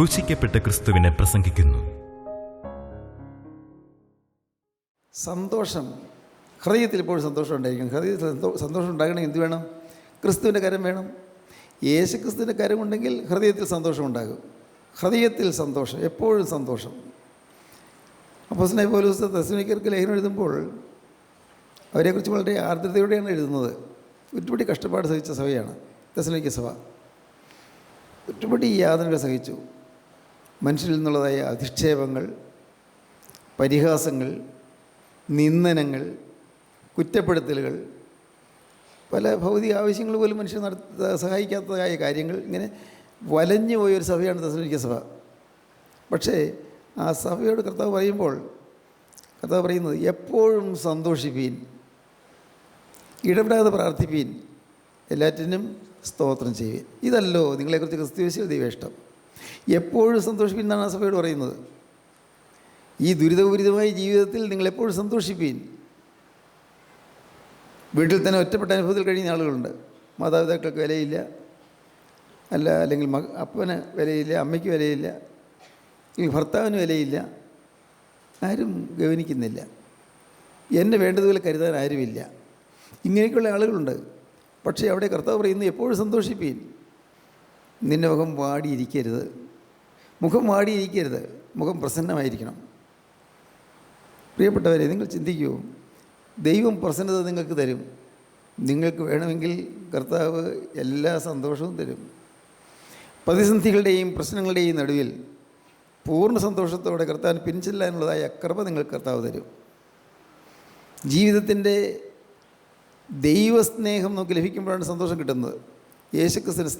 ക്രൂശിക്കപ്പെട്ട ക്രിസ്തുവിനെ പ്രസംഗിക്കുന്നു. സന്തോഷം, ഹൃദയത്തിൽ ഇപ്പോഴും സന്തോഷം ഉണ്ടായിരിക്കണം. ഹൃദയത്തിൽ സന്തോഷം ഉണ്ടാകണമെങ്കിൽ എന്ത് വേണം? ക്രിസ്തുവിൻ്റെ കരം വേണം. യേശു ക്രിസ്തുവിൻ്റെ കരമുണ്ടെങ്കിൽ ഹൃദയത്തിൽ സന്തോഷം ഉണ്ടാകും. ഹൃദയത്തിൽ സന്തോഷം, എപ്പോഴും സന്തോഷം. അപ്പോസ്തലനായ പൗലോസ് തെസ്സലോനിക്കർക്ക് ലേഖനം എഴുതുമ്പോൾ അവരെക്കുറിച്ച് വളരെ ആർദ്രതയോടെയാണ് എഴുതുന്നത്. ഒരുപടി കഷ്ടപ്പാട് സഹിച്ച സഭയാണ് തെസ്സലോനിക്ക സഭ. ഒരുപടി യാതനകൾ സഹിച്ചു. മനുഷ്യരിൽ നിന്നുള്ളതായ അധിക്ഷേപങ്ങൾ, പരിഹാസങ്ങൾ, നിന്ദനങ്ങൾ, കുറ്റപ്പെടുത്തലുകൾ, പല ഭൗതിക ആവശ്യങ്ങൾ പോലും മനുഷ്യർ സഹായിക്കാത്തതായ കാര്യങ്ങൾ, ഇങ്ങനെ വലഞ്ഞു പോയൊരു സഭയാണ് തെസ്സലോനിക്ക സഭ. പക്ഷേ ആ സഭയോട് കർത്താവ് പറയുന്നത് എപ്പോഴും സന്തോഷിപ്പീൻ, ഇടപെടാതെ പ്രാർത്ഥിപ്പീൻ, എല്ലാറ്റിനും സ്തോത്രം ചെയ്യുവീൻ. ഇതല്ലോ നിങ്ങളെക്കുറിച്ച് ക്രിസ്തുയേശുവിൽ ദൈവം ഇഷ്ടം. എപ്പോഴും സന്തോഷിപ്പീൻ എന്നാണ് ആ സഭയോട് പറയുന്നത്. ഈ ദുരിതപൂരിതമായ ജീവിതത്തിൽ നിങ്ങളെപ്പോഴും സന്തോഷിപ്പീൻ. വീട്ടിൽ തന്നെ ഒറ്റപ്പെട്ട അനുഭവത്തിൽ കഴിയുന്ന ആളുകളുണ്ട്. മാതാപിതാക്കൾക്ക് വിലയില്ല, അല്ലെങ്കിൽ അപ്പന് വിലയില്ല, അമ്മയ്ക്ക് വിലയില്ല, ഈ ഭർത്താവിന് വിലയില്ല, ആരും ഗവനിക്കുന്നില്ല, എന്നെ വേണ്ടതുപോലെ കരുതാൻ ആരുമില്ല. ഇങ്ങനെയൊക്കെയുള്ള ആളുകളുണ്ട്. പക്ഷേ അവിടെ കർത്താവ് പറയുന്നു എപ്പോഴും സന്തോഷിപ്പീൻ. നിൻ്റെ മുഖം വാടിയിരിക്കരുത്, മുഖം പ്രസന്നമായിരിക്കണം. പ്രിയപ്പെട്ടവരെ, നിങ്ങൾ ചിന്തിക്കൂ, ദൈവം പ്രസന്നത നിങ്ങൾക്ക് തരും. നിങ്ങൾക്ക് വേണമെങ്കിൽ കർത്താവ് എല്ലാ സന്തോഷവും തരും. പ്രതിസന്ധികളുടെയും പ്രശ്നങ്ങളുടെയും നടുവിൽ പൂർണ്ണ സന്തോഷത്തോടെ കർത്താവിന് പിൻചെല്ലാനുള്ളതായ കൃപ നിങ്ങൾക്ക് കർത്താവ് തരും. ജീവിതത്തിൻ്റെ ദൈവസ്നേഹം നമുക്ക് ലഭിക്കുമ്പോഴാണ് സന്തോഷം കിട്ടുന്നത്. യേശുക്രിസ്തുവിൻ്റെ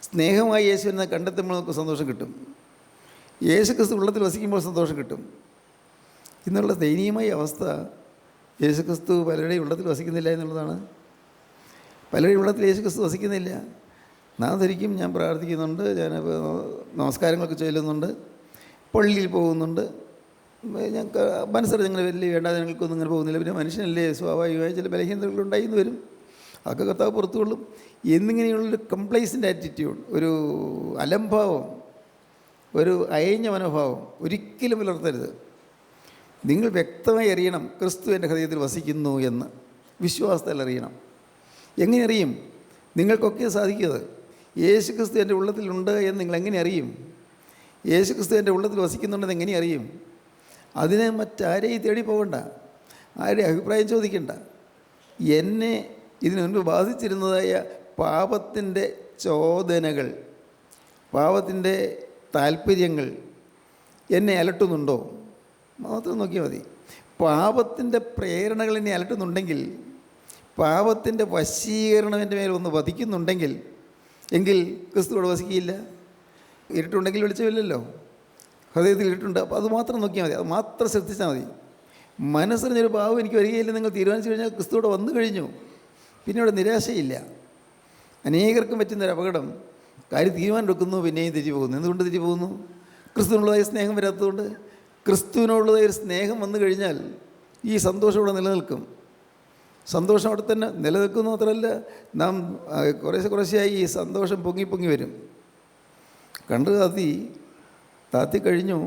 സ്നേഹമായി യേശുവിനെ കണ്ടെത്തുമ്പോൾ നമുക്ക് സന്തോഷം കിട്ടും. യേശുക്രിസ്തു ഉള്ളത്തിൽ വസിക്കുമ്പോൾ സന്തോഷം കിട്ടും. ഇന്നുള്ള ദയനീയമായ അവസ്ഥ, യേശുക്രിസ്തു പലരുടെയും ഉള്ളത്തിൽ വസിക്കുന്നില്ല എന്നുള്ളതാണ്. പലരുടെയും ഉള്ളത്തിൽ യേശുക്രിസ്തു വസിക്കുന്നില്ല. നാം ധരിക്കും ഞാൻ പ്രാർത്ഥിക്കുന്നുണ്ട്, ഞാൻ നമസ്കാരങ്ങളൊക്കെ ചൊല്ലുന്നുണ്ട്, പള്ളിയിൽ പോകുന്നുണ്ട്, ഞങ്ങൾക്ക് മനസ്സറിഞ്ഞ് ഇങ്ങനെ വലിയ വേണ്ടാതിനങ്ങൾക്കൊന്നും ഇങ്ങനെ പോകുന്നില്ല. പിന്നെ മനുഷ്യനല്ലേ, സ്വാഭാവികമായി ചില ബലഹീനതകളുണ്ടായിന്ന് വരും. അതൊക്കെ കർത്താവ് പുറത്തുകൊള്ളും. എന്നിങ്ങനെയുള്ളൊരു കംപ്ലൈസൻ്റ് ആറ്റിറ്റ്യൂഡ്, ഒരു അലംഭാവം, ഒരു അയഞ്ഞ മനോഭാവം ഒരിക്കലും പുലർത്തരുത്. നിങ്ങൾ വ്യക്തമായി അറിയണം ക്രിസ്തു എൻ്റെ ഹൃദയത്തിൽ വസിക്കുന്നു എന്ന്. വിശ്വാസത്തിൽ അറിയണം. എങ്ങനെ അറിയും? നിങ്ങൾക്കൊക്കെ സാധിക്കുന്നത് യേശു ക്രിസ്തു എൻ്റെ ഉള്ളത്തിലുണ്ട് എന്ന് നിങ്ങൾ എങ്ങനെ അറിയും? യേശു ക്രിസ്തു എൻ്റെ ഉള്ളത്തിൽ വസിക്കുന്നുണ്ടെന്ന് എങ്ങനെ അറിയും? അതിന് മറ്റാരെയും തേടി പോകണ്ട, ആരെയും അഭിപ്രായം ചോദിക്കണ്ട. എന്നെ ഇതിനു മുൻപ് ബാധിച്ചിരുന്നതായ പാപത്തിൻ്റെ ചോദനകൾ, പാപത്തിൻ്റെ താല്പര്യങ്ങൾ എന്നെ അലട്ടുന്നുണ്ടോ മാത്രം നോക്കിയാൽ മതി. പാപത്തിൻ്റെ പ്രേരണകൾ എന്നെ അലട്ടുന്നുണ്ടെങ്കിൽ, പാപത്തിൻ്റെ വശീകരണം എൻ്റെ മേൽ ഒന്ന് വധിക്കുന്നുണ്ടെങ്കിൽ, എങ്കിൽ ക്രിസ്തുവോട് വസിക്കുകയില്ല. ഇരുട്ടുണ്ടെങ്കിൽ വെളിച്ചമില്ലല്ലോ, ഹൃദയത്തിൽ ഇരുട്ടുണ്ട്. അപ്പോൾ അത് മാത്രം നോക്കിയാൽ മതി, അത് മാത്രം ശ്രദ്ധിച്ചാൽ മതി. മനസ്സറിഞ്ഞൊരു പാവം എനിക്ക് വരികയില്ല നിങ്ങൾ തീരുമാനിച്ചു കഴിഞ്ഞാൽ ക്രിസ്തുവോട് വന്നു കഴിഞ്ഞു. പിന്നെ അവിടെ നിരാശയില്ല. അനേകർക്കും പറ്റുന്നൊരു അപകടം, കാര്യം തീരുമാനം എടുക്കുന്നു, പിന്നെയും തിരിച്ചു പോകുന്നു. എന്തുകൊണ്ട് തിരിച്ചു പോകുന്നു? ക്രിസ്തുവിനുള്ളതായ സ്നേഹം വരാത്തതുകൊണ്ട്. ക്രിസ്തുവിനുള്ളതായ ഒരു സ്നേഹം വന്നു കഴിഞ്ഞാൽ ഈ സന്തോഷം ഇവിടെ നിലനിൽക്കും. സന്തോഷം അവിടെ തന്നെ നിലനിൽക്കുന്നു. മാത്രമല്ല, നാം കുറേശ്ശെയായി ഈ സന്തോഷം പൊങ്ങി വരും. കണ്ട് താത്തി കഴിഞ്ഞു,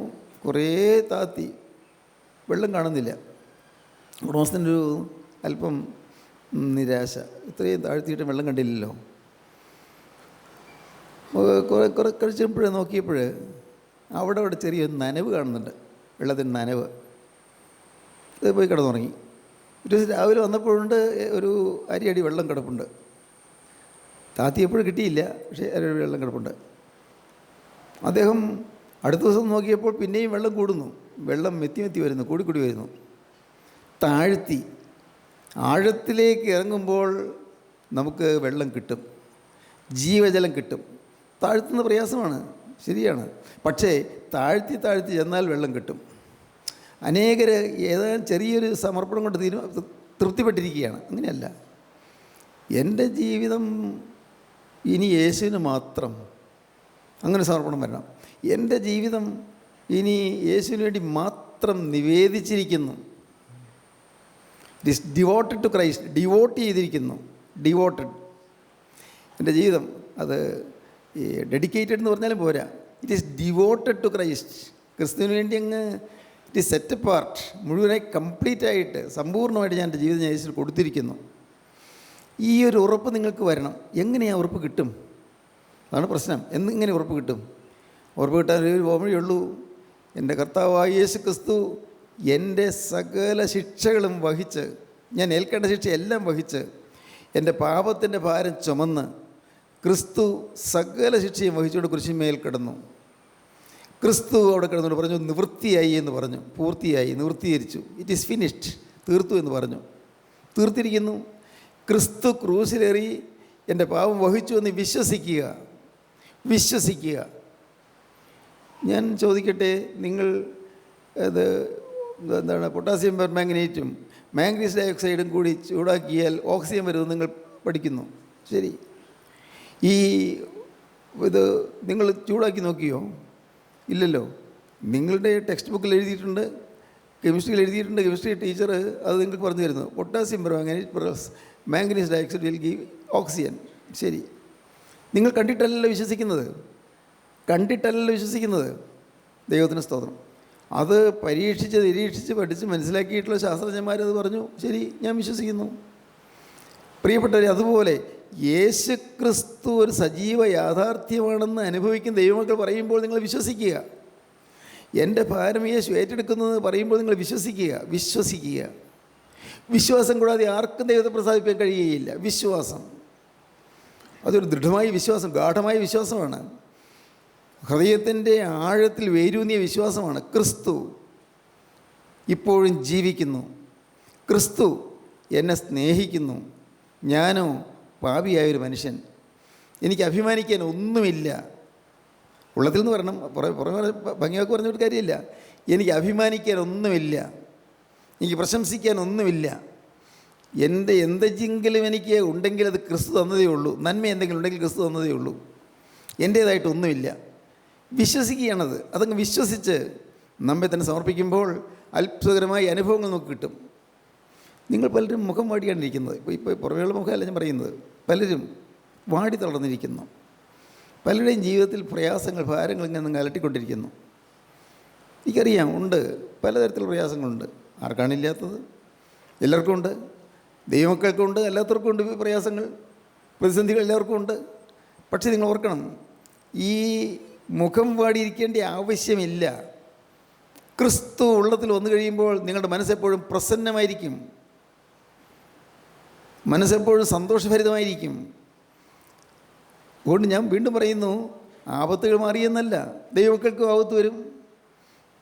കുറേ താത്തി, വെള്ളം കാണുന്നില്ല. ഉടമസ്ഥൻ്റെ ഒരു അല്പം നിരാശ, ഇത്രയും താഴ്ത്തിയിട്ട് വെള്ളം കണ്ടില്ലല്ലോ. കുറെ കഴിച്ചപ്പോഴേ നോക്കിയപ്പോൾ അവിടെ ചെറിയൊരു നനവ് കാണുന്നുണ്ട്, വെള്ളത്തിൻ്റെ നനവ്. ഇത് പോയി കിടന്നുറങ്ങി. ഒരു ദിവസം രാവിലെ വന്നപ്പോഴുണ്ട് ഒരു അരി വെള്ളം കിടപ്പുണ്ട്. താത്തി എപ്പോഴും കിട്ടിയില്ല, പക്ഷേ അരി വെള്ളം കിടപ്പുണ്ട്. അദ്ദേഹം അടുത്ത ദിവസം നോക്കിയപ്പോൾ പിന്നെയും വെള്ളം കൂടുന്നു. വെള്ളം മെത്തി വരുന്നു, കൂടി വരുന്നു. താഴ്ത്തി ആഴത്തിലേക്ക് ഇറങ്ങുമ്പോൾ നമുക്ക് വെള്ളം കിട്ടും, ജീവജലം കിട്ടും. താഴ്ത്തുന്ന പ്രയാസമാണ്, ശരിയാണ്. പക്ഷേ താഴ്ത്തി ചെന്നാൽ വെള്ളം കിട്ടും. അനേകർ ഏതാനും ചെറിയൊരു സമർപ്പണം കൊണ്ട് തൃപ്തിപ്പെട്ടിരിക്കുകയാണ്. അങ്ങനെയല്ല. എൻ്റെ ജീവിതം ഇനി യേശുവിന് മാത്രം, അങ്ങനെ സമർപ്പണം വരണം. എൻ്റെ ജീവിതം ഇനി യേശുവിന് വേണ്ടി മാത്രം നിവേദിച്ചിരിക്കുന്നു. ഡിവോട്ടഡ് ടു ക്രൈസ്റ്റ്, ഡിവോട്ട് ചെയ്തിരിക്കുന്നു. ഡിവോട്ടഡ് എൻ്റെ ജീവിതം. അത് ഈ ഡെഡിക്കേറ്റഡ് എന്ന് പറഞ്ഞാലും പോരാ, it is devoted to Christ. ക്രിസ്തുവിന് വേണ്ടി അങ്ങ് ഇറ്റ് ഈസ് സെറ്റ് പാർട്ട്, മുഴുവനായി കംപ്ലീറ്റ് ആയിട്ട് സമ്പൂർണ്ണമായിട്ട് ഞാൻ എൻ്റെ ജീവിതം യേശുവിന് കൊടുത്തിരിക്കുന്നു. ഈ ഒരു ഉറപ്പ് നിങ്ങൾക്ക് വരണം. എങ്ങനെയാണ് ഉറപ്പ് കിട്ടും? അതാണ് പ്രശ്നം. എന്നിങ്ങനെ ഉറപ്പ് കിട്ടും? ഉറപ്പ് കിട്ടാൻ ഒരു വഴിയുള്ളൂ. എൻ്റെ കർത്താവായ യേശു ക്രിസ്തു എൻ്റെ സകല ശിക്ഷകളും വഹിച്ച്, ഞാൻ ഏൽക്കേണ്ട ശിക്ഷയെല്ലാം വഹിച്ച്, എൻ്റെ പാപത്തിൻ്റെ ഭാരം ചുമന്ന് ക്രിസ്തു സകല ശിക്ഷയും വഹിച്ചുകൊണ്ട് കുരിശിന്മേൽ കിടന്നു. ക്രിസ്തു അവിടെ കിടന്നുകൊണ്ട് പറഞ്ഞു നിവൃത്തിയായി എന്ന് പറഞ്ഞു. പൂർത്തിയായി, നിവൃത്തീകരിച്ചു. ഇറ്റ് ഈസ് ഫിനിഷ്ഡ്, തീർത്തു എന്ന് പറഞ്ഞു. തീർത്തിരിക്കുന്നു. ക്രിസ്തു ക്രൂശിലേറി എൻ്റെ പാപം വഹിച്ചു എന്ന് വിശ്വസിക്കുക. ഞാൻ ചോദിക്കട്ടെ, നിങ്ങൾ അത് എന്താണ് പൊട്ടാസ്യം പെർമാംഗനേറ്റും മാംഗനീസ് ഡയോക്സൈഡും കൂടി ചൂടാക്കിയാൽ ഓക്സിജൻ വരുമെന്ന് നിങ്ങൾ പഠിക്കുന്നു. ശരി, ഇത് നിങ്ങൾ ചൂടാക്കി നോക്കിയോ? ഇല്ലല്ലോ. നിങ്ങളുടെ ടെക്സ്റ്റ് ബുക്കിൽ എഴുതിയിട്ടുണ്ട്, കെമിസ്ട്രിയിൽ എഴുതിയിട്ടുണ്ട്. കെമിസ്ട്രി ടീച്ചർ അത് നിങ്ങൾക്ക് പറഞ്ഞു തരുന്നു. Potassium permanganate plus manganese dioxide will give oxygen. ശരി, നിങ്ങൾ കണ്ടിട്ടല്ലല്ലോ വിശ്വസിക്കുന്നത്. ദൈവത്തിന് സ്തോത്രം. അത് പരീക്ഷിച്ച് നിരീക്ഷിച്ച് പഠിച്ച് മനസ്സിലാക്കിയിട്ടുള്ള ശാസ്ത്രജ്ഞന്മാരത് പറഞ്ഞു. ശരി, ഞാൻ വിശ്വസിക്കുന്നു. പ്രിയപ്പെട്ടവരെ, അതുപോലെ യേശു ക്രിസ്തു ഒരു സജീവ യാഥാർത്ഥ്യമാണെന്ന് അനുഭവിക്കുന്ന ദൈവമക്കൾ പറയുമ്പോൾ നിങ്ങൾ വിശ്വസിക്കുക. എൻ്റെ ഭാരം യേശു ഏറ്റെടുക്കുന്നത് പറയുമ്പോൾ നിങ്ങൾ വിശ്വസിക്കുക. വിശ്വാസം കൂടാതെ ആർക്കും ദൈവത്തെ പ്രസാദിപ്പിക്കാൻ കഴിയുകയില്ല. വിശ്വാസം അതൊരു ദൃഢമായ വിശ്വാസം, ഗാഠമായ വിശ്വാസമാണ്. ഹൃദയത്തിൻ്റെ ആഴത്തിൽ വേരൂന്നിയ വിശ്വാസമാണ്. ക്രിസ്തു ഇപ്പോഴും ജീവിക്കുന്നു. ക്രിസ്തു എന്നെ സ്നേഹിക്കുന്നു. ഞാനോ പാപിയായൊരു മനുഷ്യൻ. എനിക്ക് അഭിമാനിക്കാൻ ഒന്നുമില്ല. ഉള്ളത്തിൽ നിന്ന് പറയണം, പുറമെ ഭംഗിയാക്കി പറഞ്ഞിട്ട് കാര്യമില്ല. എനിക്ക് അഭിമാനിക്കാൻ ഒന്നുമില്ല, എനിക്ക് പ്രശംസിക്കാൻ ഒന്നുമില്ല. എൻ്റെ എന്തെങ്കിലും എനിക്ക് ഉണ്ടെങ്കിൽ അത് ക്രിസ്തു തന്നതേ ഉള്ളൂ. നന്മ എന്തെങ്കിലും ഉണ്ടെങ്കിൽ ക്രിസ്തു തന്നതേ ഉള്ളൂ. എൻ്റേതായിട്ടൊന്നുമില്ല. വിശ്വസിക്കുകയാണത്. അതങ്ങ് വിശ്വസിച്ച് നമ്മെ തന്നെ സമർപ്പിക്കുമ്പോൾ അത്ഭുതകരമായ അനുഭവങ്ങൾ നമുക്ക് കിട്ടും. നിങ്ങൾ പലരും മുഖം വാടിയാണ്ടിരിക്കുന്നത്. ഇപ്പോൾ പുറമേയുള്ള മുഖമല്ല ഞാൻ പറയുന്നത്. പലരും വാടി തളർന്നിരിക്കുന്നു. പലരുടെയും ജീവിതത്തിൽ പ്രയാസങ്ങൾ, ഭാരങ്ങൾ ഇങ്ങനെ അലട്ടിക്കൊണ്ടിരിക്കുന്നു. എനിക്കറിയാം, ഉണ്ട്, പലതരത്തിലുള്ള പ്രയാസങ്ങളുണ്ട്. ആർക്കാണില്ലാത്തത്? എല്ലാവർക്കും ഉണ്ട്. ദൈവമക്കൾക്കും ഉണ്ട്, അല്ലാത്തവർക്കും ഉണ്ട് പ്രയാസങ്ങൾ, പ്രതിസന്ധികൾ എല്ലാവർക്കും ഉണ്ട്. പക്ഷേ നിങ്ങൾ ഓർക്കണം, ഈ മുഖം വാടിയിരിക്കേണ്ട ആവശ്യമില്ല. ക്രിസ്തു ഉള്ളത്തിൽ വന്നു കഴിയുമ്പോൾ നിങ്ങളുടെ മനസ്സെപ്പോഴും പ്രസന്നമായിരിക്കും, മനസ്സെപ്പോഴും സന്തോഷഭരിതമായിരിക്കും. അതുകൊണ്ട് ഞാൻ വീണ്ടും പറയുന്നു, ആപത്തുകൾ മാറിയെന്നല്ല. ദൈവമക്കൾക്കും ആപത്ത് വരും,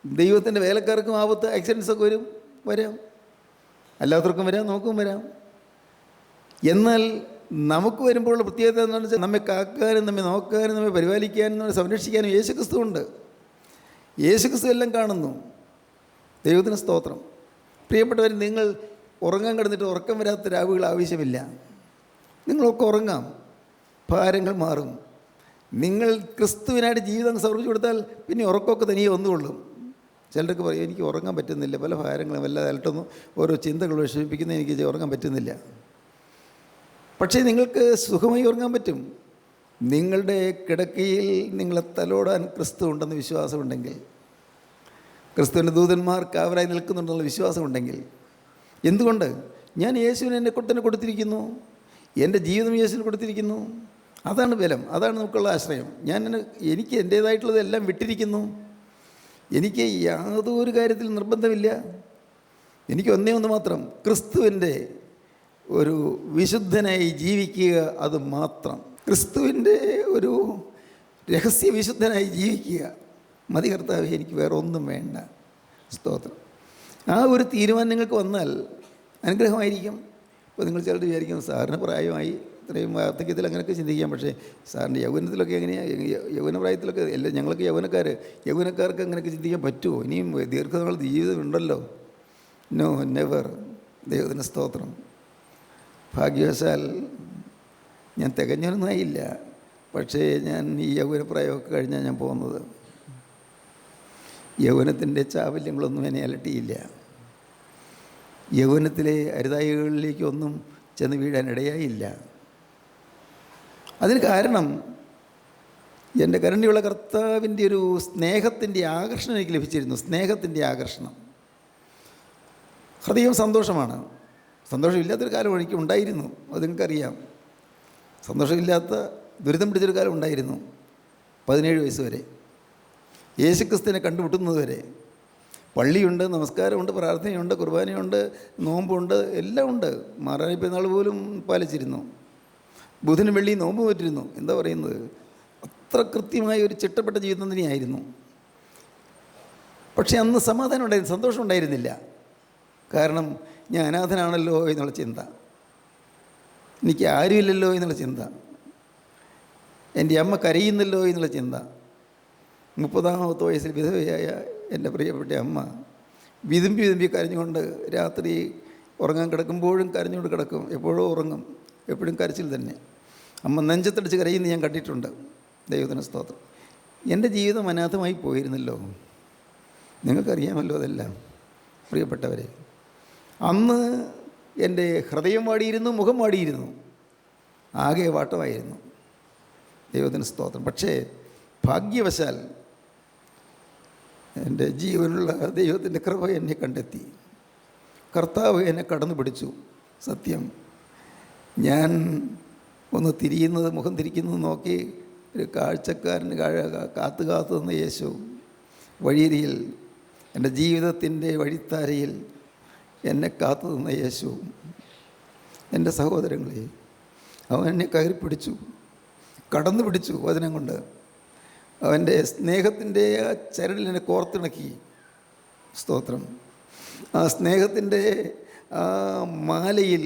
ദൈവത്തിൻ്റെ വേലക്കാർക്കും ആപത്ത്, ആക്സിഡൻസൊക്കെ വരാം, അല്ലാത്തവർക്കും വരാം, നമുക്കും വരാം. എന്നാൽ നമുക്ക് വരുമ്പോഴുള്ള പ്രത്യേകത എന്താണെന്ന് വെച്ചാൽ, നമ്മെ കാക്കാനും നമ്മെ നോക്കാനും നമ്മെ പരിപാലിക്കാനും നമ്മെ സംരക്ഷിക്കാനും യേശുക്രിസ്തു ഉണ്ട്. യേശുക്രിസ്തു എല്ലാം കാണുന്നു. ദൈവത്തിന് സ്തോത്രം. പ്രിയപ്പെട്ടവർ, നിങ്ങൾ ഉറങ്ങാൻ കിടന്നിട്ട് ഉറക്കം വരാത്ത രാവുകൾ ആവശ്യമില്ല. നിങ്ങളൊക്കെ ഉറങ്ങാം, ഭാരങ്ങൾ മാറും. നിങ്ങൾ ക്രിസ്തുവിനായിട്ട് ജീവിതം സമർപ്പിച്ചു കൊടുത്താൽ പിന്നെ ഉറക്കമൊക്കെ തനിയെ വന്നുകൊള്ളും. ചിലർക്ക് പറയും, എനിക്ക് ഉറങ്ങാൻ പറ്റുന്നില്ല, പല ഭാരങ്ങളും വല്ലാതെ അലട്ടുന്നു, ഓരോ ചിന്തകൾ വിഷമിപ്പിക്കുന്ന എനിക്ക് ഉറങ്ങാൻ പറ്റുന്നില്ല. പക്ഷേ നിങ്ങൾക്ക് സുഖമായി ഉറങ്ങാൻ പറ്റും. നിങ്ങളുടെ കിടക്കയിൽ നിങ്ങളെ തലോടാൻ ക്രിസ്തു ഉണ്ടെന്ന് വിശ്വാസമുണ്ടെങ്കിൽ, ക്രിസ്തുവിൻ്റെ ദൂതന്മാർ കാവലായി നിൽക്കുന്നുണ്ടെന്നുള്ള വിശ്വാസമുണ്ടെങ്കിൽ. എന്തുകൊണ്ട്? ഞാൻ യേശുവിനെ എന്നെ തന്നെ കൊടുത്തിരിക്കുന്നു, എൻ്റെ ജീവിതം യേശുവിന് കൊടുത്തിരിക്കുന്നു. അതാണ് ബലം, അതാണ് നമുക്കുള്ള ആശ്രയം. എനിക്ക് എൻ്റേതായിട്ടുള്ളതെല്ലാം വിട്ടിരിക്കുന്നു. എനിക്ക് യാതൊരു കാര്യത്തിൽ നിർബന്ധമില്ല. എനിക്ക് ഒന്ന് മാത്രം, ക്രിസ്തുവിൻ്റെ ഒരു വിശുദ്ധനായി ജീവിക്കുക. അത് മാത്രം, ക്രിസ്തുവിൻ്റെ ഒരു രഹസ്യ വിശുദ്ധനായി ജീവിക്കുക മതി. കർത്താവേ, എനിക്ക് വേറെ ഒന്നും വേണ്ട. സ്തോത്രം. ആ ഒരു തീരുമാനം നിങ്ങൾക്ക് വന്നാൽ അനുഗ്രഹമായിരിക്കും. ഇപ്പോൾ നിങ്ങൾ ചിലർ വിചാരിക്കും, സാറിന് പ്രായമായി, ഇത്രയും വാർദ്ധക്യത്തിൽ അങ്ങനെയൊക്കെ ചിന്തിക്കാം. പക്ഷേ സാറിൻ്റെ യൗവനത്തിലൊക്കെ എങ്ങനെയാണ്? യൗവന പ്രായത്തിലൊക്കെ എല്ലാം ഞങ്ങളൊക്കെ യൗവനക്കാർക്ക് അങ്ങനെയൊക്കെ ചിന്തിക്കാൻ പറ്റുമോ? ഇനിയും ദീർഘനാൾ ജീവിതം ഉണ്ടല്ലോ. No, never. ദൈവത്തിന് സ്തോത്രം. ഭാഗ്യവശാൽ ഞാൻ തികഞ്ഞൊന്നുമായില്ല. പക്ഷേ ഞാൻ ഈ യൗവനപ്രായമൊക്കെ കഴിഞ്ഞാൽ ഞാൻ പോകുന്നത്. യൗവനത്തിൻ്റെ ചാവല്യങ്ങളൊന്നും എന്നെ അലട്ടിയില്ല. യൗവനത്തിലെ അരുതായികളിലേക്കൊന്നും ചെന്ന് വീഴാൻ ഇടയായില്ല. അതിന് കാരണം എൻ്റെ കരുണയുള്ള കർത്താവിൻ്റെ ഒരു സ്നേഹത്തിൻ്റെ ആകർഷണം എനിക്ക് ലഭിച്ചിരുന്നു. സ്നേഹത്തിൻ്റെ ആകർഷണം. ഹൃദയം സന്തോഷമാണ്. സന്തോഷമില്ലാത്തൊരു കാലം എനിക്ക് ഉണ്ടായിരുന്നു, അത് നിങ്ങൾക്കറിയാം. സന്തോഷമില്ലാത്ത ദുരിതം പിടിച്ചൊരു കാലം ഉണ്ടായിരുന്നു. 17 വയസ്സ് വരെ, യേശുക്രിസ്തുവിനെ കണ്ടുമുട്ടുന്നത് വരെ. പള്ളിയുണ്ട്, നമസ്കാരമുണ്ട്, പ്രാർത്ഥനയുണ്ട്, കുർബാനയുണ്ട്, നോമ്പുണ്ട്, എല്ലാം ഉണ്ട്. മാറാനി പെരുന്നാൾ പോലും പാലിച്ചിരുന്നു. ബുധനും വെള്ളി നോമ്പ് പറ്റിരുന്നു. എന്താ പറയുന്നത്, അത്ര കൃത്യമായ ഒരു ചിട്ടപ്പെട്ട ജീവിതം തന്നെയായിരുന്നു. പക്ഷേ അന്ന് സമാധാനം ഉണ്ടായിരുന്നു, സന്തോഷം ഉണ്ടായിരുന്നില്ല. കാരണം ഞാൻ അനാഥനാണല്ലോ എന്നുള്ള ചിന്ത, എനിക്ക് ആരുമില്ലല്ലോ എന്നുള്ള ചിന്ത, എൻ്റെ അമ്മ കരയുന്നല്ലോ എന്നുള്ള ചിന്ത. 30-ാമത്തെ വയസ്സിൽ വിധവയായ എൻ്റെ പ്രിയപ്പെട്ട അമ്മ വിതുമ്പി കരഞ്ഞുകൊണ്ട് രാത്രി ഉറങ്ങാൻ കിടക്കുമ്പോഴും കരഞ്ഞുകൊണ്ട് കിടക്കും. എപ്പോഴും ഉറങ്ങും, എപ്പോഴും കരച്ചിൽ തന്നെ. അമ്മ നെഞ്ചത്തടിച്ച് കരയുന്നത് ഞാൻ കണ്ടിട്ടുണ്ട്. ദൈവത്തിന് സ്തോത്രം. എൻ്റെ ജീവിതം അനാഥമായി പോയിരുന്നല്ലോ. നിങ്ങൾക്കറിയാമല്ലോ അതെല്ലാം പ്രിയപ്പെട്ടവരെ. അന്ന് എൻ്റെ ഹൃദയം വാടിയിരുന്നു, മുഖം വാടിയിരുന്നു, ആകെ വാട്ടമായിരുന്നു. ദൈവത്തിന് സ്തോത്രം. പക്ഷേ ഭാഗ്യവശാൽ എൻ്റെ ജീവനുള്ള ദൈവത്തിൻ്റെ കൃപ എന്നെ കണ്ടെത്തി. കർത്താവ് എന്നെ കടന്നു പിടിച്ചു. സത്യം, ഞാൻ ഒന്ന് തിരിയുന്നത്, മുഖം തിരിക്കുന്നത് നോക്കി ഒരു കാഴ്ചക്കാരന് കാത്തു നിന്ന യേശു വഴിയരിയിൽ, എൻ്റെ ജീവിതത്തിൻ്റെ വഴിത്താരയിൽ എന്നെ കാത്തു നിന്ന യേശു, എൻ്റെ സഹോദരങ്ങളെ, അവൻ എന്നെ കയറി പിടിച്ചു, കടന്നു പിടിച്ചു വചനം കൊണ്ട്. അവൻ്റെ സ്നേഹത്തിൻ്റെ ആ ചരടിൽ എന്നെ കോർത്തിണക്കി. സ്തോത്രം. ആ സ്നേഹത്തിൻ്റെ ആ മാലയിൽ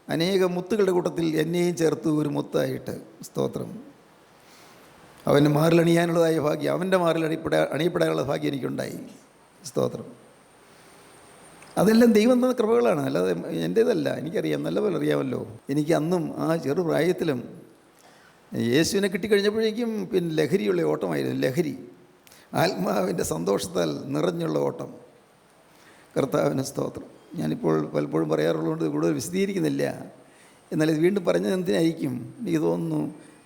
അനേക മുത്തുകളുടെ കൂട്ടത്തിൽ എന്നെയും ചേർത്തു ഒരു മുത്തായിട്ട്. സ്തോത്രം. അവൻ്റെ മാറിലണിയാനുള്ളതായ ഭാഗ്യം, അവൻ്റെ മാറിൽ അണിയപ്പെടാനുള്ള ഭാഗ്യം എനിക്കുണ്ടായി. സ്തോത്രം. അതെല്ലാം ദൈവം തന്ന കൃപകളാണ്, അല്ലാതെ എൻ്റേതല്ല. എനിക്കറിയാം, നല്ലപോലെ അറിയാമല്ലോ. എനിക്ക് അന്നും ആ ചെറുപ്രായത്തിലും യേശുവിനെ കിട്ടിക്കഴിഞ്ഞപ്പോഴേക്കും പിന്നെ ലഹരിയുള്ള ഓട്ടമായിരുന്നു. ലഹരി, ആത്മാവിൻ്റെ സന്തോഷത്താൽ നിറഞ്ഞുള്ള ഓട്ടം. കർത്താവിന് സ്തോത്രം. ഞാനിപ്പോൾ പലപ്പോഴും പറയാറുള്ളതുകൊണ്ട് കൂടുതൽ വിശദീകരിക്കുന്നില്ല. എന്നാൽ ഇത് വീണ്ടും പറഞ്ഞത് എന്തിനായിരിക്കും എനിക്ക് തോന്നുന്നു,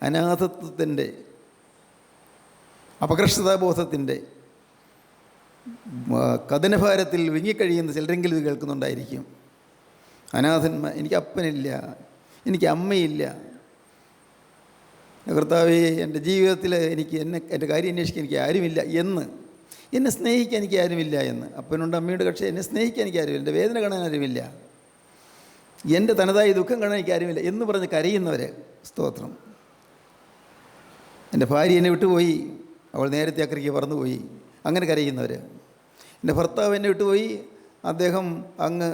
അനാഥത്വത്തിൻ്റെ, അപകർഷതാബോധത്തിൻ്റെ കഥനഭാരത്തിൽ വിങ്ങിക്കഴിയുന്ന ചിലരെങ്കിലും ഇത് കേൾക്കുന്നുണ്ടായിരിക്കും. അനാഥന്മാർ, എനിക്ക് അപ്പനില്ല, എനിക്ക് അമ്മയില്ല, കർത്താവേ എൻ്റെ ജീവിതത്തിൽ എനിക്ക് എൻ്റെ കാര്യം അന്വേഷിക്കാൻ എനിക്ക് ആരുമില്ല എന്ന്, എന്നെ സ്നേഹിക്കാൻ എനിക്ക് ആരുമില്ല എന്ന്. അപ്പനുണ്ട്, അമ്മയുണ്ട്, പക്ഷേ എന്നെ സ്നേഹിക്കാൻ എനിക്ക് ആരുമില്ല, എൻ്റെ വേദന കാണാൻ ആരുമില്ല, എൻ്റെ തനതായ ദുഃഖം കാണാൻ എനിക്ക് ആരുമില്ല എന്ന് പറഞ്ഞ് കരയുന്നവർ. സ്തോത്രം. എൻ്റെ ഭാര്യ എന്നെ വിട്ടുപോയി, അവൾ നേരത്തെ അക്കരയ്ക്ക് പറന്നുപോയി, അങ്ങനെ കരയുന്നവർ. എൻ്റെ ഭർത്താവ് എന്നെ വിട്ടുപോയി, അദ്ദേഹം അങ്ങ്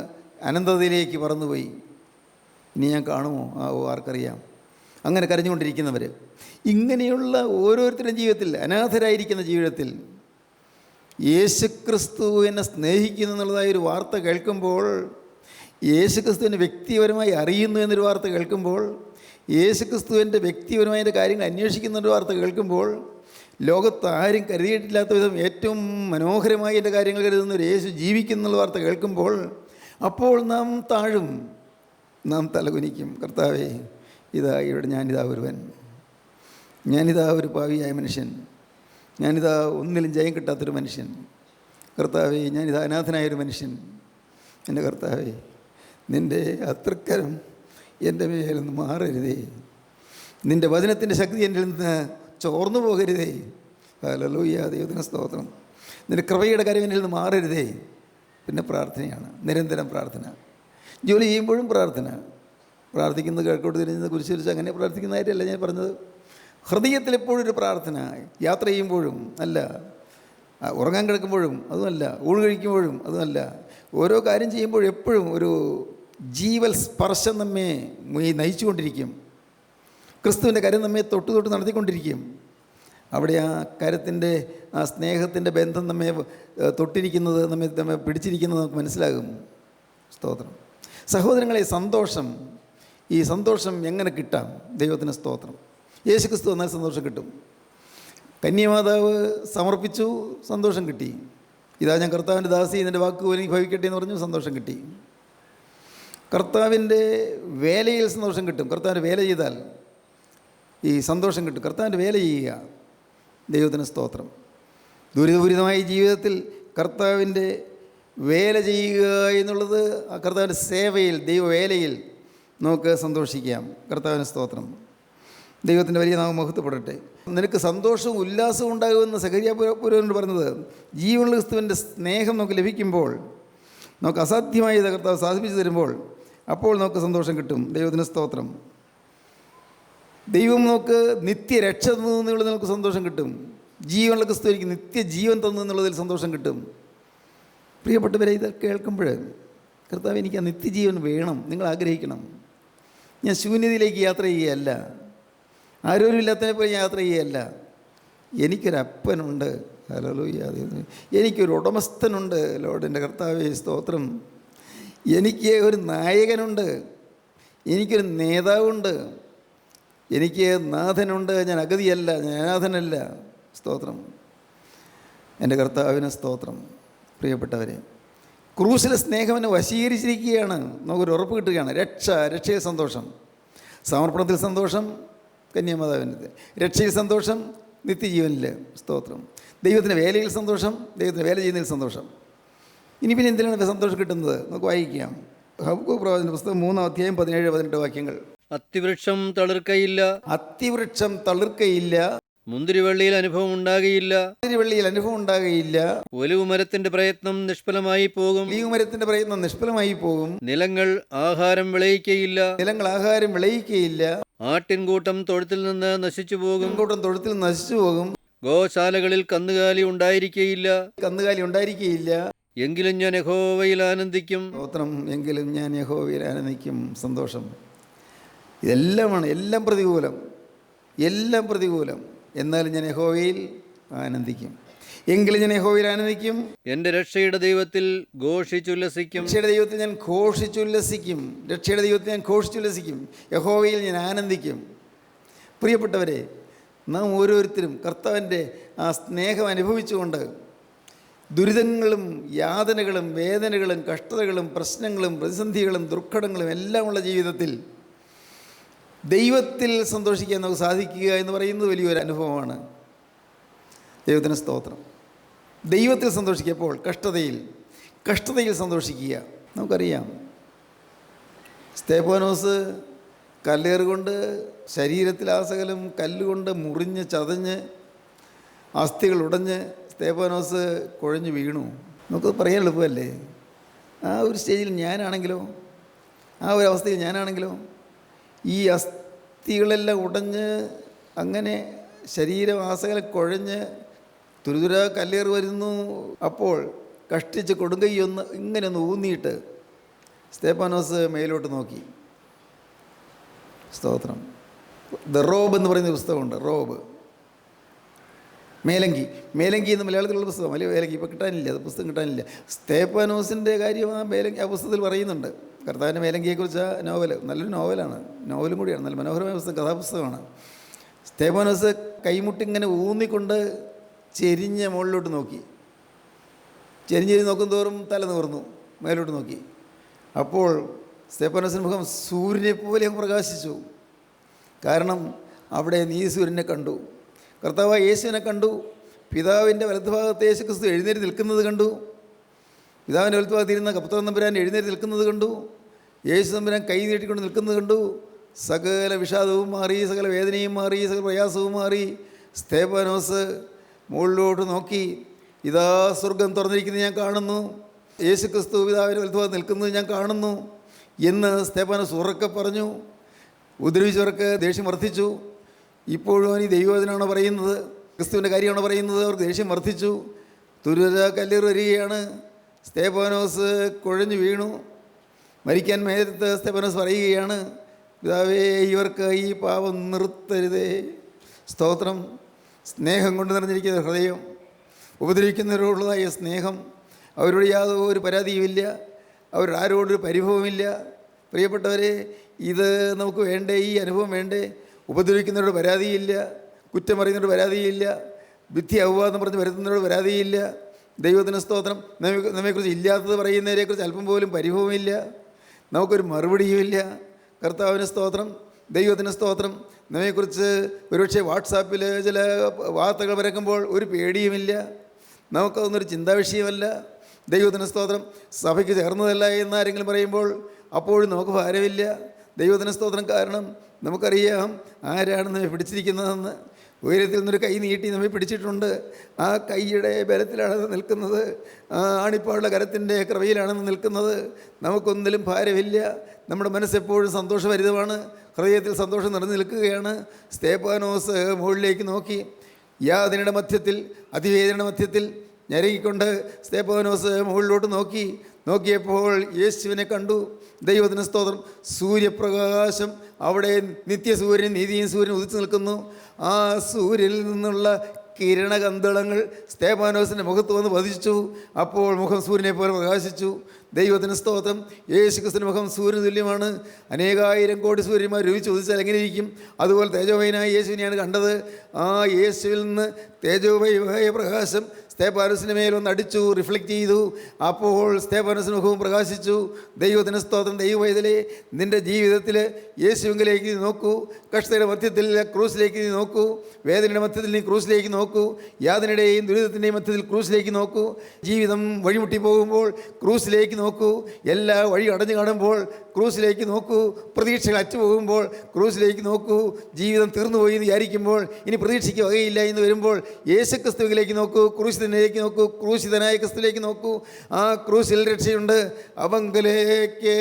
അനന്തതയിലേക്ക് പറന്നുപോയി, ഇനി ഞാൻ കാണുമോ ആർക്കറിയാം, അങ്ങനെ കരഞ്ഞുകൊണ്ടിരിക്കുന്നവർ. ഇങ്ങനെയുള്ള ഓരോരുത്തരുടെയും ജീവിതത്തിൽ, അനാഥരായിരിക്കുന്ന ജീവിതത്തിൽ യേശുക്രിസ്തു എന്നെ സ്നേഹിക്കുന്നു എന്നുള്ളതായൊരു വാർത്ത കേൾക്കുമ്പോൾ, യേശുക്രിസ്തുവിനെ വ്യക്തിപരമായി അറിയുന്നു എന്നൊരു വാർത്ത കേൾക്കുമ്പോൾ, യേശുക്രിസ്തുവിൻ്റെ വ്യക്തിപരമായ കാര്യങ്ങൾ അന്വേഷിക്കുന്നൊരു വാർത്ത കേൾക്കുമ്പോൾ, ലോകത്ത് ആരും കരുതിയിട്ടില്ലാത്ത വിധം ഏറ്റവും മനോഹരമായി എൻ്റെ കാര്യങ്ങൾ കരുതുന്ന ഒരു യേശു ജീവിക്കുന്നുള്ള വാർത്ത കേൾക്കുമ്പോൾ, അപ്പോൾ നാം താഴും, നാം തലകുനിക്കും. കർത്താവേ, ഇതാ ഇവിടെ ഞാനിതാ ഒരുവൻ, ഞാനിതാ ഒരു പാവിയായ മനുഷ്യൻ, ഞാനിതാ ഒന്നിലും ജയം കിട്ടാത്തൊരു മനുഷ്യൻ. കർത്താവേ, ഞാനിതാ അനാഥനായൊരു മനുഷ്യൻ. എൻ്റെ കർത്താവേ, നിൻ്റെ അത്രക്കരം എൻ്റെ മേലിൽ നിന്ന് മാറരുതേ, നിൻ്റെ വചനത്തിൻ്റെ ശക്തി എൻ്റെ നിന്ന് ചോർന്നു പോകരുതേ. ഹല്ലേലൂയ, ദൈവത്തിന് സ്തോത്രം. നിൻ്റെ കൃപയുടെ കരം എന്നിൽ നിന്ന് മാറരുതേ. പിന്നെ പ്രാർത്ഥനയാണ്, നിരന്തരം പ്രാർത്ഥന. ജോലി ചെയ്യുമ്പോഴും പ്രാർത്ഥന. പ്രാർത്ഥിക്കുന്നത് കിഴക്കോട്ട് തിരിഞ്ഞ് കുരിശിരിച്ച് അങ്ങനെ പ്രാർത്ഥിക്കുന്ന കാര്യമല്ല ഞാൻ പറഞ്ഞത്. ഹൃദയത്തിൽ എപ്പോഴും ഒരു പ്രാർത്ഥന. യാത്ര ചെയ്യുമ്പോഴും അല്ല, ഉറങ്ങാൻ കിടക്കുമ്പോഴും അതുമല്ല, ഊണ് കഴിക്കുമ്പോഴും അതുമല്ല, ഓരോ കാര്യം ചെയ്യുമ്പോഴും എപ്പോഴും ഒരു ജീവൽ സ്പർശം നമ്മെ നയിച്ചുകൊണ്ടിരിക്കും. ക്രിസ്തുവിൻ്റെ കരം നമ്മെ തൊട്ട് നടത്തിക്കൊണ്ടിരിക്കും. അവിടെ ആ കരത്തിൻ്റെ, ആ സ്നേഹത്തിൻ്റെ ബന്ധം നമ്മെ തൊട്ടിരിക്കുന്നത്, നമ്മെ പിടിച്ചിരിക്കുന്നത് നമുക്ക് മനസ്സിലാകും. സ്തോത്രം. സഹോദരങ്ങളെ, സന്തോഷം, ഈ സന്തോഷം എങ്ങനെ കിട്ടാം? ദൈവത്തിന് സ്തോത്രം. യേശുക്രിസ്തു വന്നാൽ സന്തോഷം കിട്ടും. കന്യമാതാവ് സമർപ്പിച്ചു, സന്തോഷം കിട്ടി. ഇതാ ഞാൻ കർത്താവിൻ്റെ ദാസി, ഇതിൻ്റെ വാക്ക് എനിക്ക് ഭവിക്കട്ടെ എന്ന് പറഞ്ഞു, സന്തോഷം കിട്ടി. കർത്താവിൻ്റെ വേലയിൽ സന്തോഷം കിട്ടും. കർത്താവിൻ്റെ വേല ചെയ്താൽ ഈ സന്തോഷം കിട്ടും. കർത്താവിൻ്റെ വേല ചെയ്യുക, ദൈവത്തിന് സ്തോത്രം. ദുരിതപൂരിതമായ ജീവിതത്തിൽ കർത്താവിൻ്റെ വേല ചെയ്യുക എന്നുള്ളത് ആ കർത്താവിൻ്റെ സേവയിൽ, ദൈവവേലയിൽ നമുക്ക് സന്തോഷിക്കാം. കർത്താവിന് സ്തോത്രം. ദൈവത്തിൻ്റെ വലിയ നാമം മഹത്വപ്പെടട്ടെ. നിനക്ക് സന്തോഷവും ഉല്ലാസവും ഉണ്ടാകുമെന്ന് സഖരിയ പുരോഹിതനോട് പറഞ്ഞത്, ജീവനുള്ള ക്രിസ്തുവിൻ്റെ സ്നേഹം നമുക്ക് ലഭിക്കുമ്പോൾ, നമുക്ക് അസാധ്യമായി കർത്താവ് സാധിപ്പിച്ചു തരുമ്പോൾ, അപ്പോൾ നമുക്ക് സന്തോഷം കിട്ടും. ദൈവത്തിന് സ്തോത്രം. ദൈവം നമുക്ക് നിത്യരക്ഷ തന്നു എന്നുള്ളത് നമുക്ക് സന്തോഷം കിട്ടും. ജീവനുള്ള ക്രിസ്തു എനിക്ക് നിത്യജീവൻ തന്നു എന്നുള്ളതിൽ സന്തോഷം കിട്ടും. പ്രിയപ്പെട്ടവരെ, ഇത് കേൾക്കുമ്പോൾ കർത്താവ് എനിക്ക് ആ നിത്യജീവൻ വേണം, നിങ്ങൾ ആഗ്രഹിക്കണം. ഞാൻ ശൂന്യതയിലേക്ക് യാത്ര ചെയ്യുകയല്ല, ആരോരും ഇല്ലാത്തതിനെ പോലെ യാത്ര ചെയ്യുകയല്ല. എനിക്കൊരപ്പനുണ്ട്, ഹല്ലേലൂയ. എനിക്കൊരു ഉടമസ്ഥനുണ്ട്, ലോർഡിൻ്റെ കർത്താവേ സ്തോത്രം. എനിക്ക് ഒരു നായകനുണ്ട്, എനിക്കൊരു നേതാവുണ്ട്, എനിക്ക് നാഥനുണ്ട്. ഞാൻ അഗതിയല്ല, ഞാൻ അനാഥനല്ല. സ്തോത്രം. എൻ്റെ കർത്താവിന് സ്തോത്രം. പ്രിയപ്പെട്ടവരെ, ക്രൂശിലെ സ്നേഹം എന്നെ വശീകരിച്ചിരിക്കുകയാണ്. നമുക്കൊരു ഉറപ്പ് കിട്ടുകയാണ്. രക്ഷയിൽ സന്തോഷം, സമർപ്പണത്തിൽ സന്തോഷം, കന്യാമാതാവിൻ്റെ രക്ഷയിൽ സന്തോഷം, നിത്യജീവനിൽ സ്തോത്രം. ദൈവത്തിൻ്റെ വേലയിൽ സന്തോഷം, ദൈവത്തിൻ്റെ വേല ചെയ്യുന്നതിൽ സന്തോഷം. ഇനി പിന്നെ എന്തിനാണ് സന്തോഷം കിട്ടുന്നത്? നമുക്ക് വായിക്കാം. ഹബക്കൂക്ക് പ്രവാചകന്റെ പുസ്തകം 3-ാം അധ്യായം 17-18 വാക്യങ്ങൾ. അത്തിവൃക്ഷം തളിർക്കയില്ല, അത്തിവൃക്ഷം തളിർക്കയില്ല, മുന്തിരിവള്ളിയിൽ അനുഭവം ഉണ്ടാകുകയില്ല, മുന്തിരിവള്ളിയിൽ അനുഭവം ഉണ്ടാകുകയില്ല, ഒലിവ് മരത്തിന്റെ പ്രയത്നം നിഷ്ഫലമായി പോകും, ഒലിവ് മരത്തിന്റെ പ്രയത്നം നിഷ്ഫലമായി പോകും, നിലങ്ങൾ ആഹാരം വിളയിക്കയില്ല, നിലങ്ങൾ ആഹാരം വിളയിക്കയില്ല, ആട്ടിൻകൂട്ടം തൊഴുത്തിൽ നിന്ന് നശിച്ചു പോകും, കൂട്ടം തൊഴുത്തിൽ നശിച്ചു പോകും, ഗോശാലകളിൽ കന്നുകാലി ഉണ്ടായിരിക്കയില്ല, കന്നുകാലി ഉണ്ടായിരിക്കയില്ല. എങ്കിലും ഞാൻ യഹോവയിൽ ആനന്ദിക്കും. സ്തോത്രം. എങ്കിലും ഞാൻ യഹോവയിൽ ആനന്ദിക്കും. സന്തോഷം. ഇതെല്ലാമാണ്, എല്ലാം പ്രതികൂലം, എല്ലാം പ്രതികൂലം. എന്നാലും ഞാൻ യഹോവയിൽ ആനന്ദിക്കും. എങ്കിലും ഞാൻ യഹോവയിൽ ആനന്ദിക്കും. എൻ്റെ രക്ഷയുടെ ദൈവത്തിൽ ഘോഷിച്ചുല്ലസിക്കും. രക്ഷയുടെ ദൈവത്തിൽ ഞാൻ ഘോഷിച്ചുല്ലസിക്കും. രക്ഷയുടെ ദൈവത്തിൽ ഞാൻ ഘോഷിച്ചുല്ലസിക്കും. യഹോവയിൽ ഞാൻ ആനന്ദിക്കും. പ്രിയപ്പെട്ടവരെ, നാം ഓരോരുത്തരും കർത്താവിൻ്റെ ആ സ്നേഹം അനുഭവിച്ചുകൊണ്ട് ദുരിതങ്ങളും യാതനകളും വേദനകളും കഷ്ടതകളും പ്രശ്നങ്ങളും പ്രതിസന്ധികളും ദുർഘടങ്ങളും എല്ലാമുള്ള ജീവിതത്തിൽ ദൈവത്തിൽ സന്തോഷിക്കാൻ നമുക്ക് സാധിക്കുക എന്ന് പറയുന്നത് വലിയൊരു അനുഭവമാണ്. ദൈവത്തിന് സ്തോത്രം. ദൈവത്തിൽ സന്തോഷിക്കുമ്പോൾ കഷ്ടതയിൽ സന്തോഷിക്കുക. നമുക്കറിയാം, സ്തേഫാനോസ് കല്ലേറുകൊണ്ട് ശരീരത്തിൽ ആസകലം കല്ലുകൊണ്ട് മുറിഞ്ഞ് ചതഞ്ഞ് അസ്ഥികൾ ഉടഞ്ഞ് സ്തേഫാനോസ് കുഴഞ്ഞു വീണു. നമുക്കത് പറയാൻ എളുപ്പമല്ലേ? ആ ഒരു സ്റ്റേജിൽ ഞാനാണെങ്കിലോ, ആ ഒരു അവസ്ഥയിൽ ഞാനാണെങ്കിലോ, ഈ അസ്ഥികളെല്ലാം ഉടഞ്ഞ് അങ്ങനെ ശരീരം ആസകല കുഴഞ്ഞ് തുരുതുര കല്ലേറ് വരുന്നു. അപ്പോൾ കഷ്ടിച്ച് കൊടുങ്കൈയൊന്ന് ഇങ്ങനെ ഒന്ന് ഊന്നിയിട്ട് സ്തേഫാനോസ് മേലോട്ട് നോക്കി. സ്തോത്രം. ദ റോബ് എന്ന് പറയുന്ന പുസ്തകമുണ്ട്. റോബ്, മേലങ്കി എന്ന് മലയാളത്തിലുള്ള പുസ്തകം. അല്ലെങ്കിൽ മേലങ്കി ഇപ്പോൾ കിട്ടാനില്ല, അത് പുസ്തകം കിട്ടാനില്ല. സ്തേഫാനോസിൻ്റെ കാര്യം ആ പുസ്തകത്തിൽ പറയുന്നുണ്ട്. കർത്താവിൻ്റെ മേലങ്കിയെക്കുറിച്ച് ആ നോവൽ നല്ലൊരു നോവലാണ്, നോവലും കൂടിയാണ്, നല്ല മനോഹരമായ പുസ്തകം, കഥാപുസ്തകമാണ്. സ്തേഫാനോസ് കൈമുട്ടിങ്ങനെ ഊന്നിക്കൊണ്ട് ചെരിഞ്ഞ് മുകളിലോട്ട് നോക്കി. ചെരിഞ്ഞ് നോക്കും തോറും തല നിവർന്നു, മേലോട്ട് നോക്കി. അപ്പോൾ സ്തേഫാനോസിൻ്റെ മുഖം സൂര്യനെ പോലെ പ്രകാശിച്ചു. കാരണം അവിടെ നീതിസൂര്യനെ കണ്ടു, കർത്താവായ യേശുവിനെ കണ്ടു, പിതാവിൻ്റെ വലതുഭാഗത്ത് യേശു ക്രിസ്തു എഴുന്നേറ്റ് നിൽക്കുന്നത് കണ്ടു, പിതാവിൻ്റെ വലതുഭാഗത്തിരുന്ന കർത്താവ് തമ്പുരാൻ എഴുന്നേറ്റ് നിൽക്കുന്നത് കണ്ടു, യേശു തമ്പുരാൻ കൈ നീട്ടിക്കൊണ്ട് നിൽക്കുന്നത് കണ്ടു. സകല വിഷാദവും മാറി, സകല വേദനയും മാറി, സകല പ്രയാസവും മാറി. സ്തേഫാനോസ് മുകളിലോട്ട് നോക്കി, ഇതാ സ്വർഗം തുറന്നിരിക്കുന്നത് ഞാൻ കാണുന്നു, യേശു ക്രിസ്തു പിതാവിൻ്റെ വലതുഭാഗത്ത് നിൽക്കുന്നത് ഞാൻ കാണുന്നു എന്ന് സ്തേഫാനോസ് ഉറക്കെ പറഞ്ഞു. ഉപദ്രവിച്ചവർക്ക് ദേഷ്യം വർദ്ധിച്ചു. ഇപ്പോഴും ഈ ദൈവവചനമാണോ പറയുന്നത്, ക്രിസ്തുവിൻ്റെ കാര്യമാണോ പറയുന്നത്? അവർക്ക് ദേഷ്യം വർദ്ധിച്ചു. തുരുത കല്ലേറ് വരികയാണ്. സ്തേഫാനോസ് കുഴഞ്ഞു വീണു. മരിക്കാൻ നേരത്ത് സ്തേഫാനോസ് പറയുകയാണ്, പിതാവേ, ഇവർക്ക് ഈ പാപം നിർത്തരുതേ. സ്തോത്രം. സ്നേഹം കൊണ്ട് നിറഞ്ഞിരിക്കുന്ന ഹൃദയം, ഉപദ്രവിക്കുന്നവരോടുള്ളതായ സ്നേഹം, അവരോട് യാതൊരു പരാതിയുമില്ല, അവരുടെ ആരോടൊരു പരിഭവമില്ല. പ്രിയപ്പെട്ടവരെ, ഇത് നമുക്ക് വേണ്ടേ? ഈ അനുഭവം വേണ്ടേ? ഉപദ്രവിക്കുന്നവരോട് പരാതിയില്ല, കുറ്റം പറയുന്നവരോട് പരാതിയില്ല, വിധി അവവാദം പറഞ്ഞ് വരുത്തുന്നവരോട് പരാതിയില്ല. ദൈവത്തിന് സ്തോത്രം. നമ്മെക്കുറിച്ച് ഇല്ലാത്തത് പറയുന്നവരെക്കുറിച്ച് അല്പം പോലും പരിഭവമില്ല, നമുക്കൊരു മറുപടിയുമില്ല. കർത്താവിന് സ്തോത്രം. ദൈവത്തിന് സ്തോത്രം. നമ്മെക്കുറിച്ച് ഒരുപക്ഷെ വാട്സാപ്പിൽ ചില വാർത്തകൾ പരക്കുമ്പോൾ ഒരു പേടിയുമില്ല, നമുക്കതൊന്നൊരു ചിന്താവിഷയമല്ല. ദൈവത്തിന് സ്തോത്രം. സഭയ്ക്ക് ചേർന്നതല്ല എന്നാരെങ്കിലും പറയുമ്പോൾ അപ്പോഴും നമുക്ക് ഭാരമില്ല. ദൈവത്തിന് സ്തോത്രം. കാരണം നമുക്കറിയാം ആരാണ് നമ്മെ പിടിച്ചിരിക്കുന്നതെന്ന്. ഉയരത്തിൽ നിന്നൊരു കൈ നീട്ടി നമ്മെ പിടിച്ചിട്ടുണ്ട്. ആ കൈയുടെ ബലത്തിലാണ് നിൽക്കുന്നത്. ആ ആണിപ്പാടുള്ള കരത്തിൻ്റെ കൃപയിലാണ് നിൽക്കുന്നത്. നമുക്കൊന്നിലും ഭാരമില്ല. നമ്മുടെ മനസ്സെപ്പോഴും സന്തോഷഭരിതമാണ്. ഹൃദയത്തിൽ സന്തോഷം നിറഞ്ഞു നിൽക്കുകയാണ്. സ്തേഫാനോസ് മുകളിലേക്ക് നോക്കി. യാതനയുടെ മധ്യത്തിൽ, അതിവേദനയുടെ മധ്യത്തിൽ ഞെരങ്ങിക്കൊണ്ട് സ്തേഫാനോസ് മുകളിലോട്ട് നോക്കിയപ്പോൾ യേശുവിനെ കണ്ടു. ദൈവത്തിന് സ്തോത്രം. സൂര്യപ്രകാശം അവിടെ നിത്യസൂര്യൻ, നീതിയും സൂര്യൻ ഉദിച്ചു നിൽക്കുന്നു. ആ സൂര്യനിൽ നിന്നുള്ള കിരണകന്തളങ്ങൾ സ്തേഫാനോസിൻ്റെ മുഖത്ത് വന്ന് പതിച്ചു. അപ്പോൾ മുഖം സൂര്യനെ പോലെ പ്രകാശിച്ചു. ദൈവത്തിന് സ്തോത്രം. യേശുക്രിസ്തുവിൻ്റെ മുഖം സൂര്യന് തുല്യമാണ്. അനേകായിരം കോടി സൂര്യന്മാർ രൂപിച്ച് ഉദിച്ചാൽ എങ്ങനെ ഇരിക്കും? അതുപോലെ തേജോമയനായ യേശുവിനെയാണ് കണ്ടത്. ആ യേശുവിൽ നിന്ന് തേജോമയമായ പ്രകാശം സ്തേഫാനോസിൻ്റെ മേൽ വന്ന് അടിച്ചു, റിഫ്ലക്റ്റ് ചെയ്തു. അപ്പോൾ സ്തേഫാനോസിൻ്റെ മുഖവും പ്രകാശിച്ചു. ദൈവത്തിന് സ്തോത്രം. ദൈവവൈതലേ, നിൻ്റെ ജീവിതത്തിൽ യേശുവിലേക്ക് നീ നോക്കൂ. കഷ്ടതയുടെ മധ്യത്തിൽ ക്രൂസിലേക്ക് നീ നോക്കൂ. വേദനയുടെ മധ്യത്തിൽ നീ ക്രൂസിലേക്ക് നോക്കൂ. യാതനയുടെയും ദുരിതത്തിൻ്റെയും മധ്യത്തിൽ ക്രൂസിലേക്ക് നോക്കൂ. ജീവിതം വഴിമുട്ടി പോകുമ്പോൾ ക്രൂസിലേക്ക് നോക്കൂ. എല്ലാ വഴി അടഞ്ഞു കാണുമ്പോൾ ക്രൂസിലേക്ക് നോക്കൂ. പ്രതീക്ഷകൾ അറ്റുപോകുമ്പോൾ ക്രൂസിലേക്ക് നോക്കൂ. ജീവിതം തീർന്നുപോയി എന്ന് വിചാരിക്കുമ്പോൾ ഇനി പ്രതീക്ഷയ്ക്ക് വകയില്ല എന്ന് വരുമ്പോൾ യേശുക്രിസ്തുവിലേക്ക് നോക്കൂ. ക്രൂശിതനിലേക്ക് നോക്കൂ. ക്രൂശിതനായ ക്രിസ്തുവിലേക്ക് നോക്കൂ. ആ ക്രൂശിൽ രക്ഷയുണ്ട്. അവങ്കലേക്ക്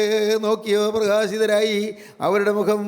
നോക്കിയോ പ്രകാശിതരായി. അവരുടെ മുഖം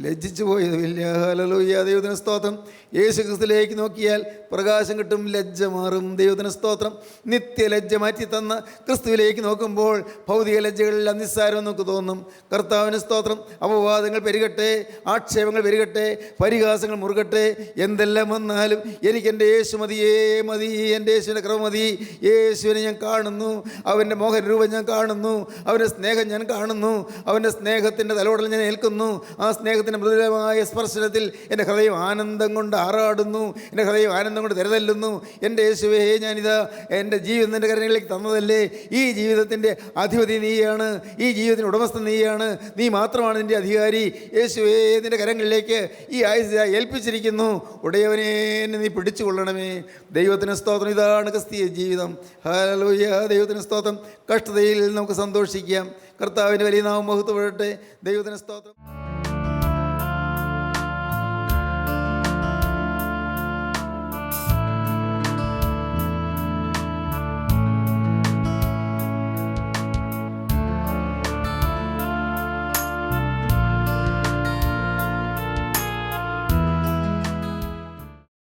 ലജ്ജിച്ചു പോയതുമില്ല. ഹല്ലേലൂയ. ദൈവത്തിന് സ്തോത്രം. യേശു ക്രിസ്തുവിലേക്ക് നോക്കിയാൽ പ്രകാശം കിട്ടും, ലജ്ജ മാറും. ദൈവത്തിന് സ്തോത്രം. നിത്യലജ്ജ മാറ്റി തന്ന ക്രിസ്തുവിലേക്ക് നോക്കുമ്പോൾ ഭൗതിക ലജ്ജകളെല്ലാം നിസ്സാരമെന്ന് നമുക്ക് തോന്നും. കർത്താവിന് സ്തോത്രം. അപവാദങ്ങൾ പെരുകട്ടെ, ആക്ഷേപങ്ങൾ പെരുകട്ടെ, പരിഹാസങ്ങൾ മുറുകട്ടെ, എന്തെല്ലാം വന്നാലും എനിക്ക് എൻ്റെ യേശു മതിയേ മതി. എൻ്റെ യേശുവിൻ്റെ കൃപ മതി. യേശുവിനെ ഞാൻ കാണുന്നു. അവൻ്റെ മോഹരൂപം ഞാൻ കാണുന്നു. അവൻ്റെ സ്നേഹം ഞാൻ കാണുന്നു. അവൻ്റെ സ്നേഹത്തിൻ്റെ തലോടൽ ഞാൻ ഏൽക്കുന്നു. ആ സ്നേഹത്തിൻ്റെ മൃദുലമായ സ്പർശനത്തിൽ എൻ്റെ ഹൃദയം ആനന്ദം കൊണ്ട് ആറാടുന്നു. എൻ്റെ ഹൃദയം ആനന്ദം കൊണ്ട് തിരതല്ലുന്നു. എൻ്റെ യേശുവേ, ഞാനിതാ എൻ്റെ ജീവിതം നിൻ്റെ കരങ്ങളിലേക്ക് തന്നതല്ലേ. ഈ ജീവിതത്തിൻ്റെ അധിപതി നീയാണ്. ഈ ജീവിതത്തിൻ്റെ ഉടമസ്ഥൻ നീയാണ്. നീ മാത്രമാണ് നിൻ്റെ അധികാരി. യേശുവേ, നിൻ്റെ കരങ്ങളിലേക്ക് ഈ ആയുസ് ഏൽപ്പിച്ചിരിക്കുന്നു. ഉടയവനെ, എന്നെ നീ പിടിച്ചുകൊള്ളണമേ. ദൈവത്തിന് സ്തോത്രം. ഇതാണ് ക്രിസ്തീയ ജീവിതം. ഹല്ലേലൂയ. ദൈവത്തിന് സ്തോത്രം. കഷ്ടതയിൽ നമുക്ക് സന്തോഷിക്കാം. കർത്താവിൻ്റെ വലിയ നാമം മഹത്വപ്പെടട്ടെ. ദൈവത്തിന് സ്തോത്രം.